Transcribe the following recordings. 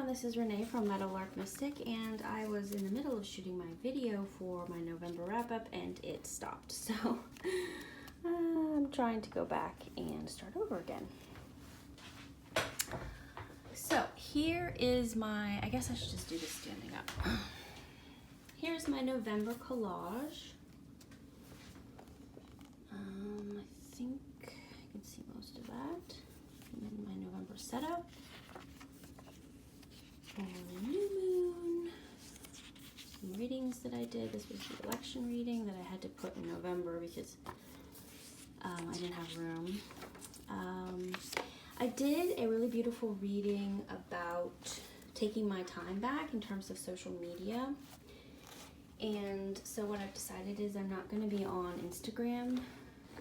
this is Renee from Meadowlark Mystic, and I was in the middle of shooting my video for my November wrap-up and it stopped, so I'm trying to go back and start over again. So here is my, I guess I should just do this standing up. Here's my November collage. I think I can see most of that. And then my November setup. And new moon. Some readings that I did. This was the election reading that I had to put in November because I didn't have room. I did a really beautiful reading about taking my time back in terms of social media. And so what I've decided is I'm not going to be on Instagram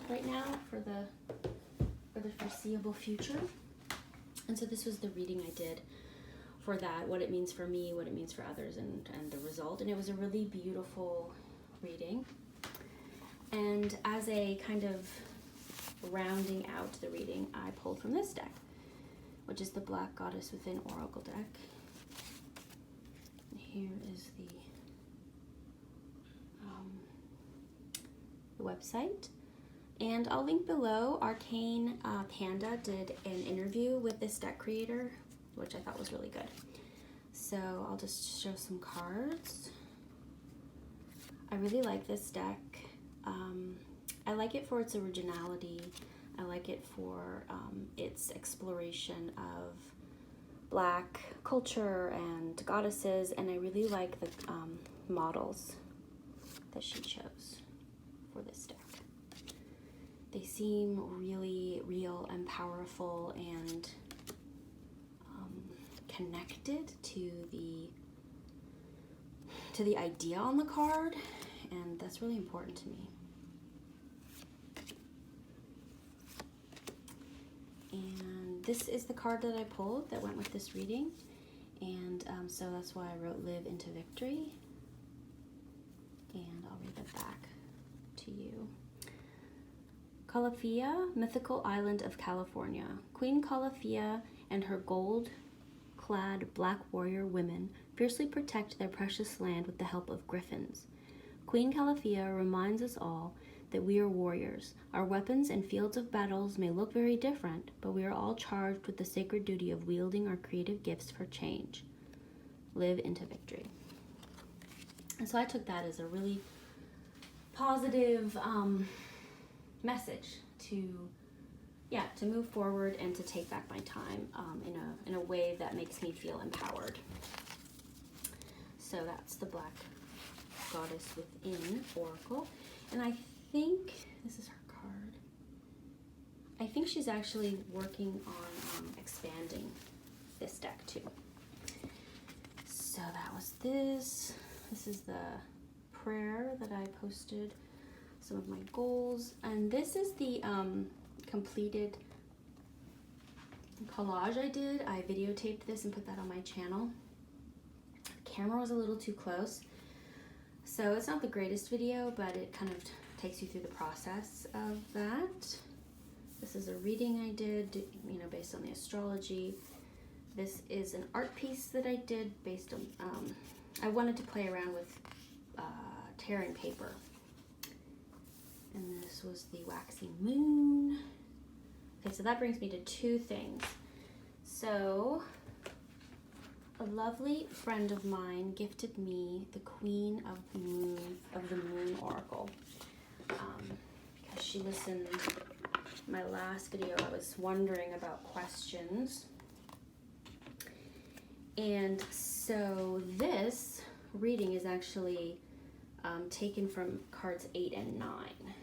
right now for the foreseeable future. And so this was the reading I did for that, what it means for me, what it means for others, and the result. And it was a really beautiful reading. And as a kind of rounding out the reading, I pulled from this deck, which is the Black Goddess Within Oracle deck. And here is the website. And I'll link below. Arcane Panda did an interview with this deck creator, which I thought was really good. So I'll just show some cards. I really like this deck. I like it for its originality. I like it for its exploration of Black culture and goddesses, and I really like the models that she chose for this deck. They seem really real and powerful and connected to the idea on the card, and that's really important to me. And this is the card that I pulled that went with this reading, and so that's why I wrote Live into Victory, and I'll read that back to you. Calafia, mythical island of California. Queen Calafia and her gold-clad black warrior women fiercely protect their precious land with the help of griffins. Queen Calafia reminds us all that we are warriors. Our weapons and fields of battles may look very different, but we are all charged with the sacred duty of wielding our creative gifts for change. Live into victory. And so I took that as a really positive message to move forward and to take back my time in a way that makes me feel empowered. So that's the Black Goddess Within Oracle, and I think this is her card. I think she's actually working on expanding this deck too. So that was this. This is the prayer that I posted, some of my goals, and this is the completed collage I did. I videotaped this and put that on my channel. The camera was a little too close, so it's not the greatest video, but it kind of takes you through the process of that. This is a reading I did, based on the astrology. This is an art piece that I did based on, I wanted to play around with tearing paper. And this was the waxing moon. Okay, so that brings me to two things. So a lovely friend of mine gifted me the Queen of the Moon Oracle. Because she listened to my last video, I was wondering about questions. And so this reading is actually taken from cards 8 and 9.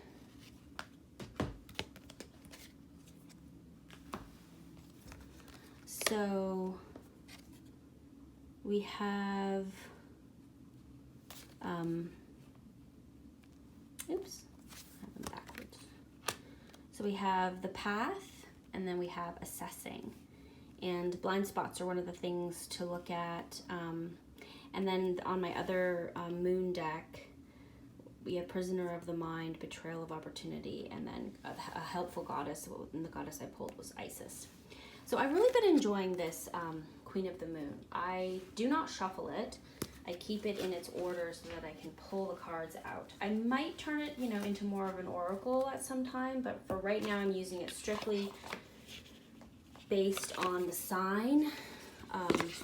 So we have, oops, I have them backwards. So we have the path, and then we have assessing. And blind spots are one of the things to look at. And then on my other moon deck, we have Prisoner of the Mind, Betrayal of Opportunity, and then a helpful goddess, and the goddess I pulled was Isis. So I've really been enjoying this Queen of the Moon. I do not shuffle it. I keep it in its order so that I can pull the cards out. I might turn it, you know, into more of an oracle at some time, but for right now I'm using it strictly based on the sign.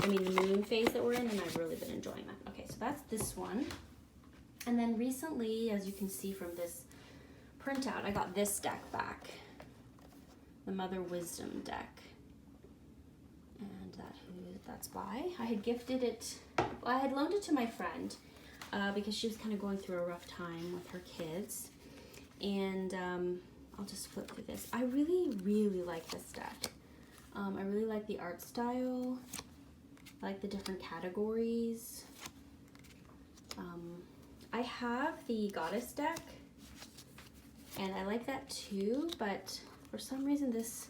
The moon phase that we're in, and I've really been enjoying that. Okay, so that's this one. And then recently, as you can see from this printout, I got this deck back, the Mother Wisdom deck. And that's by. I had gifted it, well, I had loaned it to my friend because she was kind of going through a rough time with her kids. And I'll just flip through this. I really, really like this deck. I really like the art style. I like the different categories. I have the Goddess deck, and I like that too, but for some reason this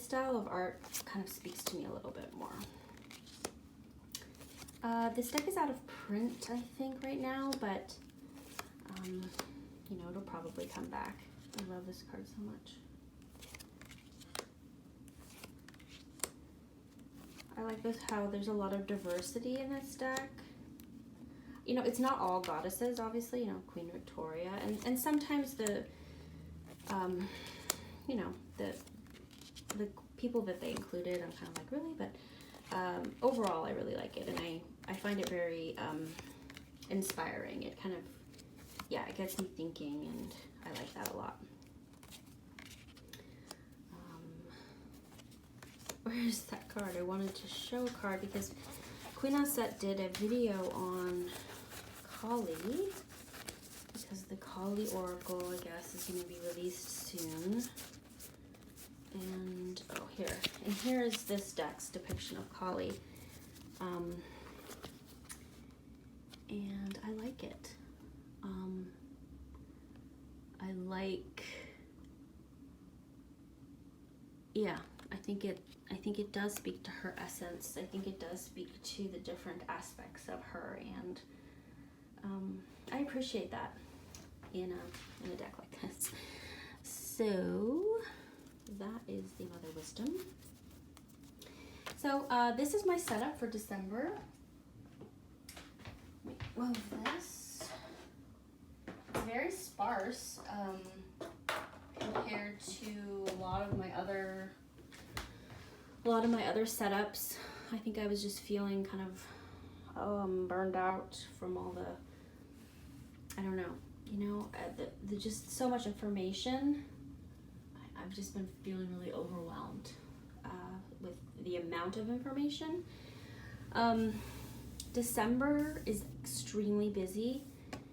style of art kind of speaks to me a little bit more. This deck is out of print, I think, right now, but you know, it'll probably come back. I love this card so much. I like this, how there's a lot of diversity in this deck. You know, it's not all goddesses, obviously, you know, Queen Victoria, and sometimes the, you know, the people that they included, I'm kind of like, really? But overall, I really like it, and I find it very inspiring. It kind of, yeah, it gets me thinking, and I like that a lot. Where's that card? I wanted to show a card because Queen Aset did a video on Kali, because the Kali Oracle, I guess, is going to be released soon. And, oh, here. And here is this deck's depiction of Kali. And I like it. I like, yeah, I think it does speak to her essence. I think it does speak to the different aspects of her, and I appreciate that in a deck like this. So that is the Mother Wisdom. So this is my setup for December. Let me move this. It's very sparse compared to a lot of my other setups. I think I was just feeling kind of burned out from all the, I don't know, you know, the just so much information. I've just been feeling really overwhelmed with the amount of information. December is extremely busy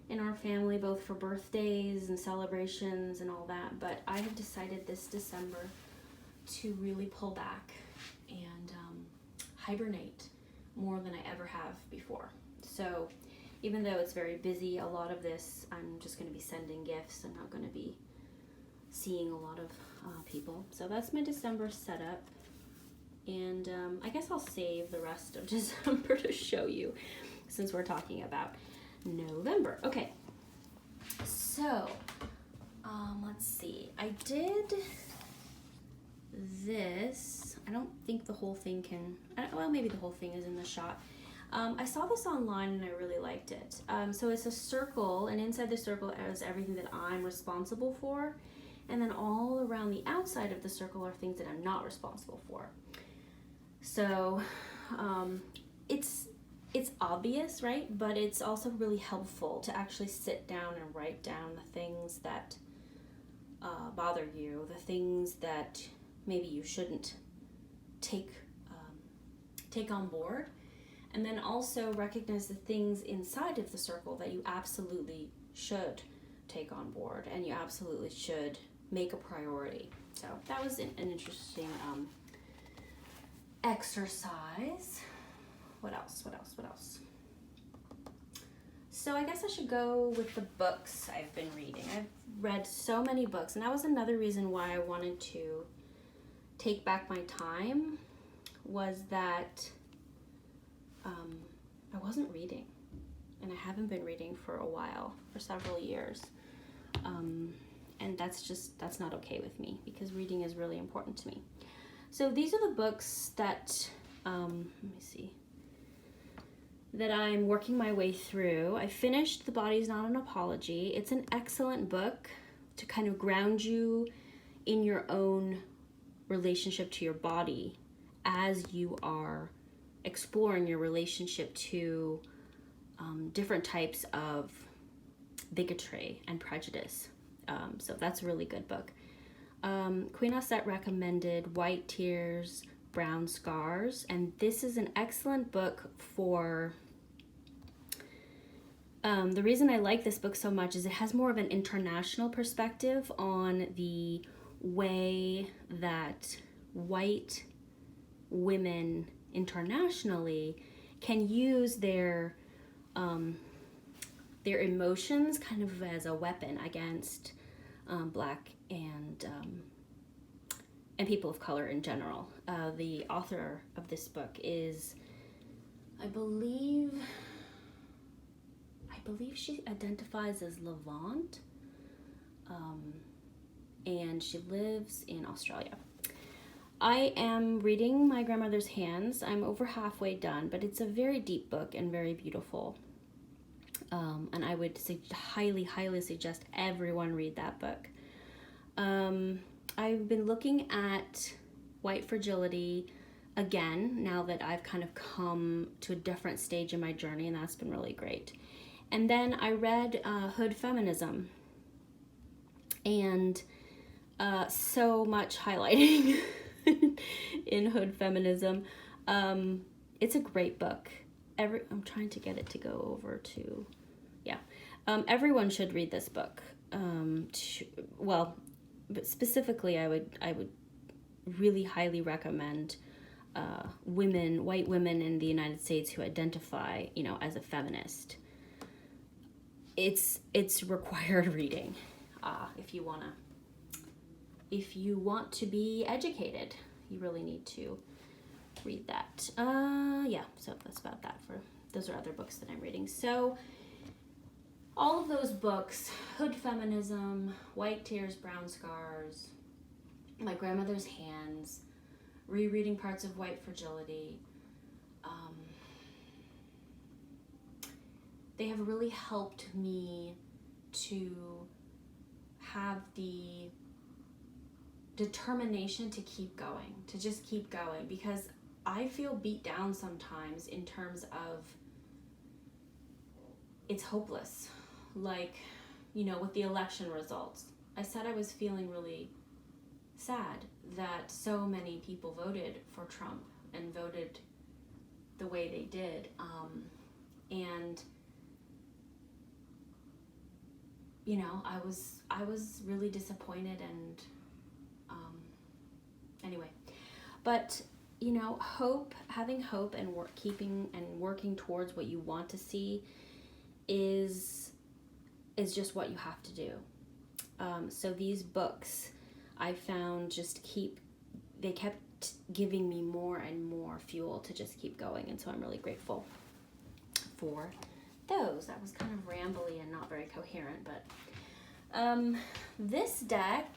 in our family, both for birthdays and celebrations and all that, but I have decided this December to really pull back and hibernate more than I ever have before. So even though it's very busy, a lot of this I'm just going to be sending gifts. I'm not going to be seeing a lot of people. So that's my December setup, and I guess I'll save the rest of December to show you since we're talking about November. Okay, so let's see. I did this. I don't think the whole thing can, well, maybe the whole thing is in the shot. I saw this online and I really liked it. So it's a circle, and inside the circle is everything that I'm responsible for, and then all around the outside of the circle are things that I'm not responsible for. So it's obvious, right? But it's also really helpful to actually sit down and write down the things that bother you, the things that maybe you shouldn't take on board, and then also recognize the things inside of the circle that you absolutely should take on board and you absolutely should make a priority. So that was an interesting exercise. What else? So I guess I should go with the books I've been reading. I've read so many books, and that was another reason why I wanted to take back my time, was that I wasn't reading, and I haven't been reading for a while, for several years, and that's not okay with me, because reading is really important to me. So these are the books that, let me see, that I'm working my way through. I finished The Body's Not an Apology. It's an excellent book to kind of ground you in your own relationship to your body as you are exploring your relationship to different types of bigotry and prejudice. So that's a really good book. Queen Osset recommended White Tears, Brown Scars, and this is an excellent book for... the reason I like this book so much is it has more of an international perspective on the way that white women internationally can use their emotions kind of as a weapon against Black and people of color in general. The author of this book is, I believe she identifies as Levant, and she lives in Australia. I am reading My Grandmother's Hands. I'm over halfway done, but it's a very deep book and very beautiful. And I would highly suggest everyone read that book. I've been looking at White Fragility again, now that I've kind of come to a different stage in my journey, and that's been really great. And then I read Hood Feminism, and so much highlighting in Hood Feminism. It's a great book. I'm trying to get it to go over to, yeah. Everyone should read this book. But specifically, I would really highly recommend white women in the United States who identify, as a feminist. It's required reading if you want to be educated. You really need to read that. So that's about that. Those are other books that I'm reading. So all of those books, Hood Feminism, White Tears, Brown Scars, My Grandmother's Hands, rereading parts of White Fragility, they have really helped me to have the determination to keep going, to just keep going, because I feel beat down sometimes in terms of it's hopeless. Like, with the election results, I said I was feeling really sad that so many people voted for Trump and voted the way they did. And I was really disappointed, and anyway, but having hope and working towards what you want to see is just what you have to do. So these books I found they kept giving me more and more fuel to just keep going, and so I'm really grateful for those. That was kind of rambly and not very coherent, but this deck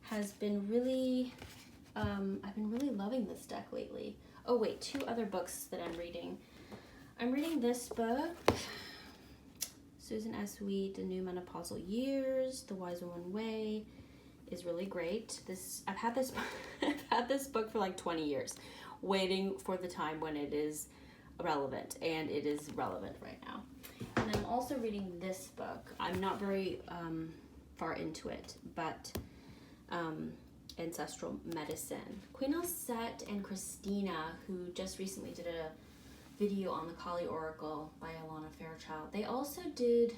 has been really, I've been really loving this deck lately. Oh wait, 2 other books that I'm reading. I'm reading this book, Susan S. Wheat, The New Menopausal Years, The Wise Woman Way, is really great. I've had this book for like 20 years, waiting for the time when it is relevant, and it is relevant right now. And I'm also reading this book. I'm not very far into it, but Ancestral Medicine. Queen Osset and Christina, who just recently did a video on the Kali Oracle by Alana Fairchild, they also did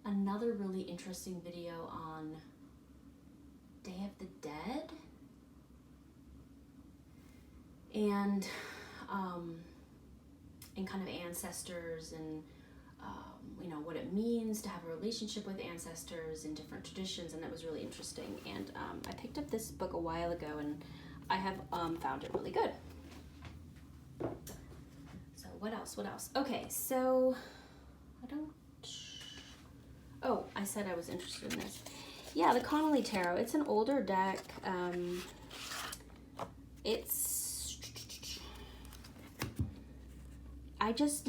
another really interesting video on Day of the Dead, and kind of ancestors, and what it means to have a relationship with ancestors in different traditions, and that was really interesting. And I picked up this book a while ago, and I have found it really good. So what else? Okay, so I said I was interested in this. Yeah, the Connolly Tarot. It's an older deck. I just,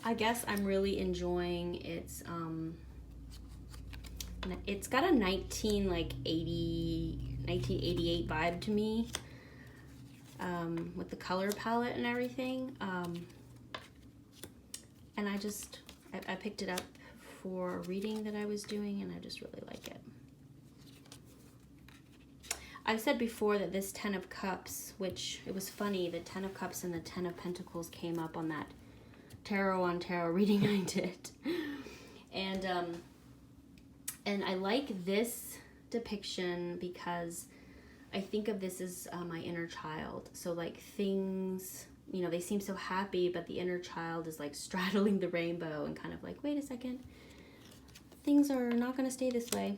I guess I'm really enjoying it's got a 1988 vibe to me, with the color palette and everything. And I picked it up for a reading that I was doing, and I just really like it. I've said before that this 10 of Cups, which it was funny, the 10 of Cups and the 10 of Pentacles came up on that Tarot on Tarot reading I did. And I like this depiction because I think of this as my inner child. So like things, you know, they seem so happy, but the inner child is like straddling the rainbow and kind of like, wait a second, things are not going to stay this way.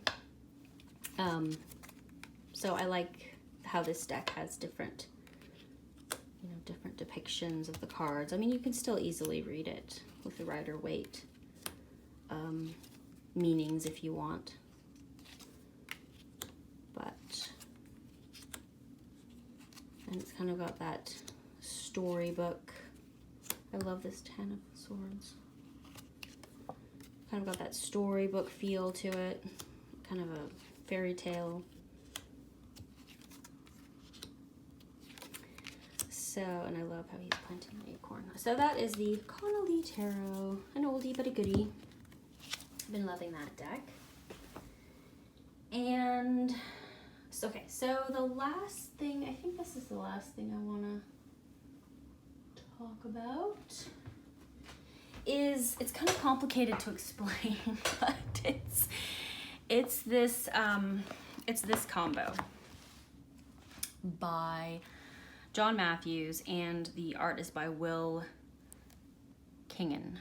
So I like how this deck has different, you know, different depictions of the cards. I mean, you can still easily read it with the Rider-Waite meanings if you want. But, and it's kind of got that storybook. I love this 10 of Swords. Kind of got that storybook feel to it. Kind of a fairy tale. So, and I love how he's planting an acorn. So that is the Connolly Tarot. An oldie but a goodie. I've been loving that deck. And, so, okay, so the last thing, I think this is the last thing I want to talk about, is, it's kind of complicated to explain, but it's this combo by John Matthews, and the art is by Will Kinghan.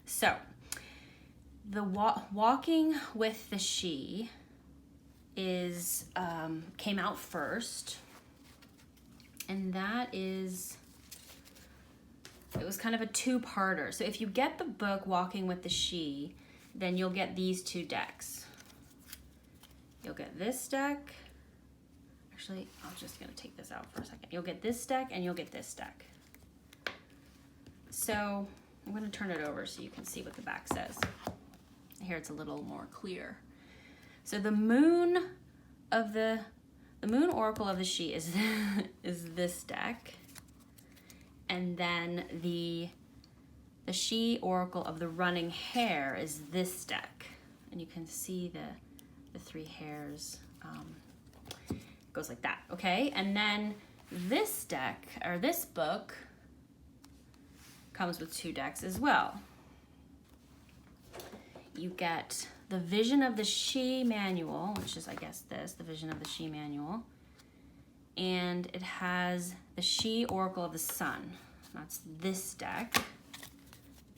So, the Walking with the She is came out first, and that is, it was kind of a two-parter. So if you get the book Walking with the She, then you'll get these two decks. You'll get this deck. Actually, I'm just gonna take this out for a second. You'll get this deck and you'll get this deck. So I'm gonna turn it over so you can see what the back says. Here it's a little more clear. So the moon of the moon oracle of the She is is this deck, and then the She oracle of the running hare is this deck, and you can see the three hares. Goes like that, okay? And then this deck, or this book, comes with two decks as well. You get the Vision of the She manual, which is, I guess, the Vision of the She manual. And it has the She Oracle of the Sun. That's this deck,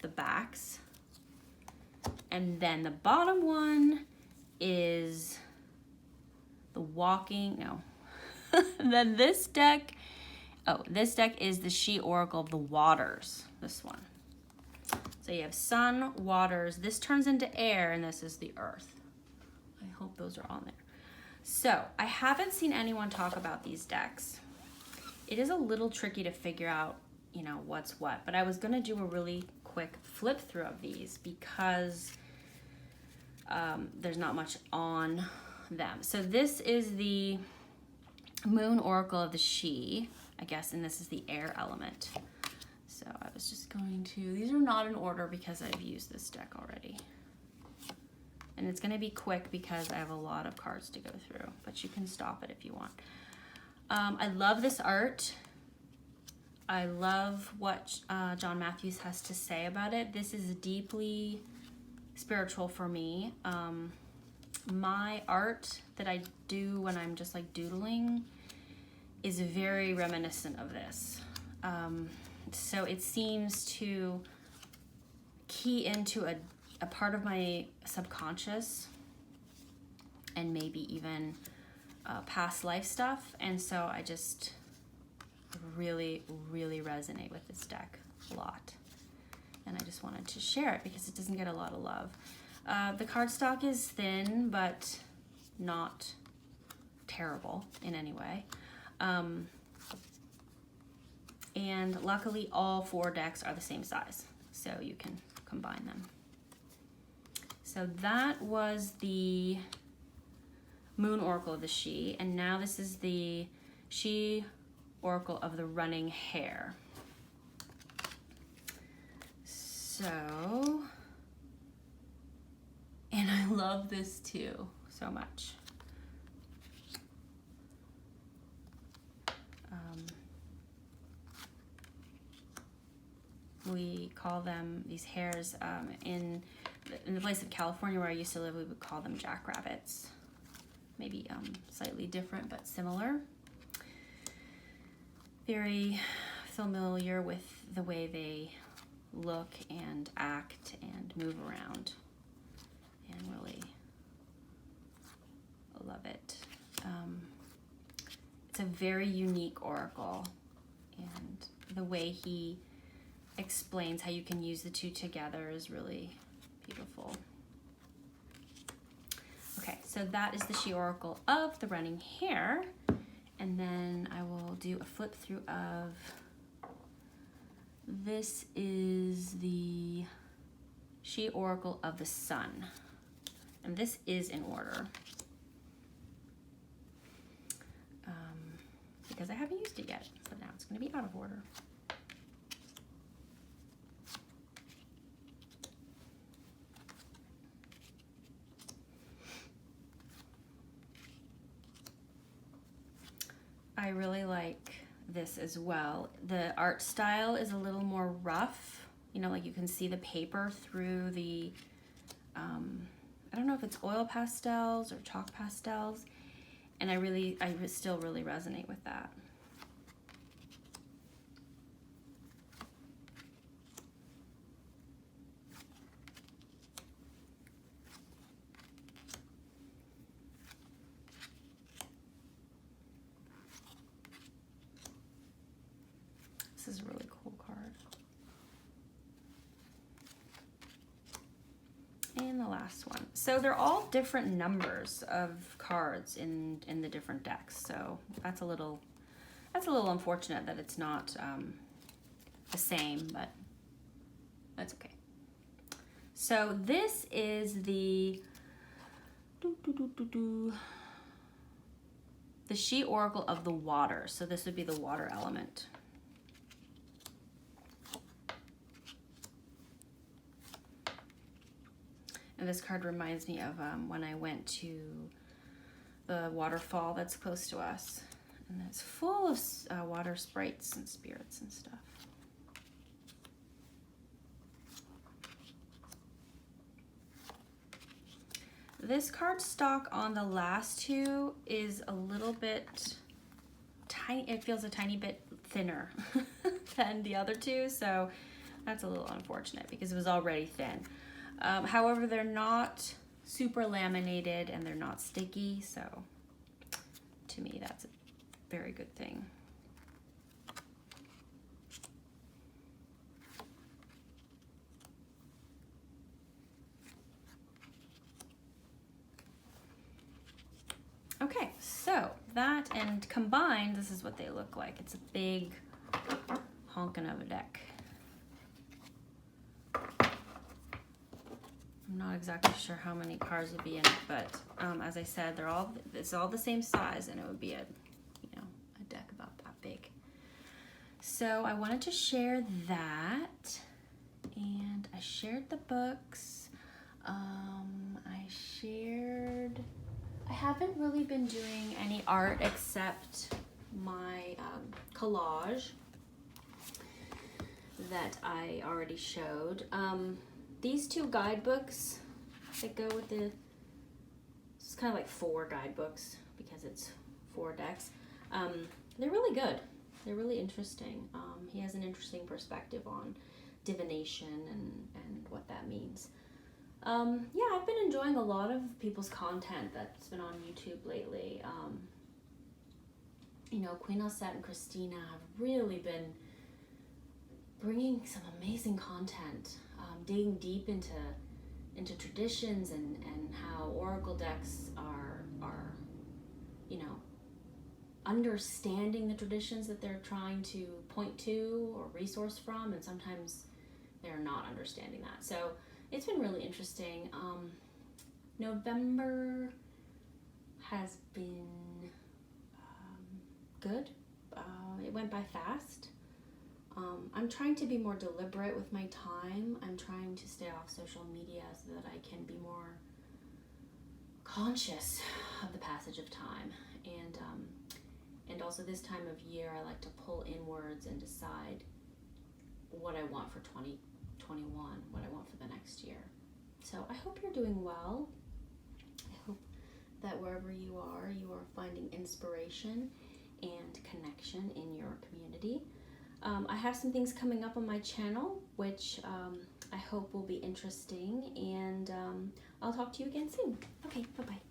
the backs. And then the bottom one is the Walking, no. And then this deck, this deck is the She Oracle of the Waters, this one. So you have Sun, Waters, this turns into air, and this is the Earth. I hope those are on there. So I haven't seen anyone talk about these decks. It is a little tricky to figure out, you know, what's what, but I was gonna do a really quick flip through of these because there's not much on them. So this is the Moon Oracle of the She, I guess, and this is the air element. So I was just going to, these are not in order because I've used this deck already. And it's going to be quick because I have a lot of cards to go through, but you can stop it if you want. I love this art. I love what John Matthews has to say about it. This is deeply spiritual for me. My art that I do when I'm just like doodling is very reminiscent of this. So it seems to key into a part of my subconscious and maybe even past life stuff. And so I just really, really resonate with this deck a lot. And I just wanted to share it because it doesn't get a lot of love. The cardstock is thin, but not terrible in any way. And luckily all 4 decks are the same size, so you can combine them. So that was the Moon Oracle of the She, and now this is the She Oracle of the Running Hare. So, and I love this too so much. We call them, these hares, in the place of California where I used to live, we would call them jackrabbits. Maybe slightly different, but similar. Very familiar with the way they look and act and move around, and really love it. It's a very unique oracle, and the way he explains how you can use the 2 together is really beautiful. Okay, so that is the She Oracle of the Running Hare, and then I will do a flip through of, this is the She Oracle of the Sun, and this is in order because I haven't used it yet, but now it's going to be out of order. I really like this as well. The art style is a little more rough, you know, like you can see the paper through the, I don't know if it's oil pastels or chalk pastels, and I still really resonate with that. This is a really cool card. And the last one. So they're all different numbers of cards in the different decks. So that's a little unfortunate that it's not the same, but that's okay. So this is the She Oracle of the Water. So this would be the water element. And this card reminds me of when I went to the waterfall that's close to us. And it's full of water sprites and spirits and stuff. This card stock on the last 2 is a little bit tiny. It feels a tiny bit thinner than the other 2. So that's a little unfortunate because it was already thin. However, they're not super laminated and they're not sticky, so to me that's a very good thing. Okay, so that and combined, this is what they look like. It's a big honkin' of a deck. I'm not exactly sure how many cards would be in it, but as I said, it's all the same size, and it would be a deck about that big. So I wanted to share that, and I shared the books. I haven't really been doing any art except my collage that I already showed. These 2 guidebooks that go with it's kind of like 4 guidebooks because it's 4 decks. They're really good. They're really interesting. He has an interesting perspective on divination and what that means. Yeah, I've been enjoying a lot of people's content that's been on YouTube lately. Queen Elsette and Christina have really been bringing some amazing content, digging deep into traditions and how oracle decks are understanding the traditions that they're trying to point to or resource from, and sometimes they're not understanding that. So it's been really interesting. November has been good. It went by fast. I'm trying to be more deliberate with my time. I'm trying to stay off social media so that I can be more conscious of the passage of time. And also this time of year, I like to pull inwards and decide what I want for 2021, what I want for the next year. So I hope you're doing well. I hope that wherever you are finding inspiration and connection in your community. I have some things coming up on my channel, which I hope will be interesting, and I'll talk to you again soon. Okay, bye-bye.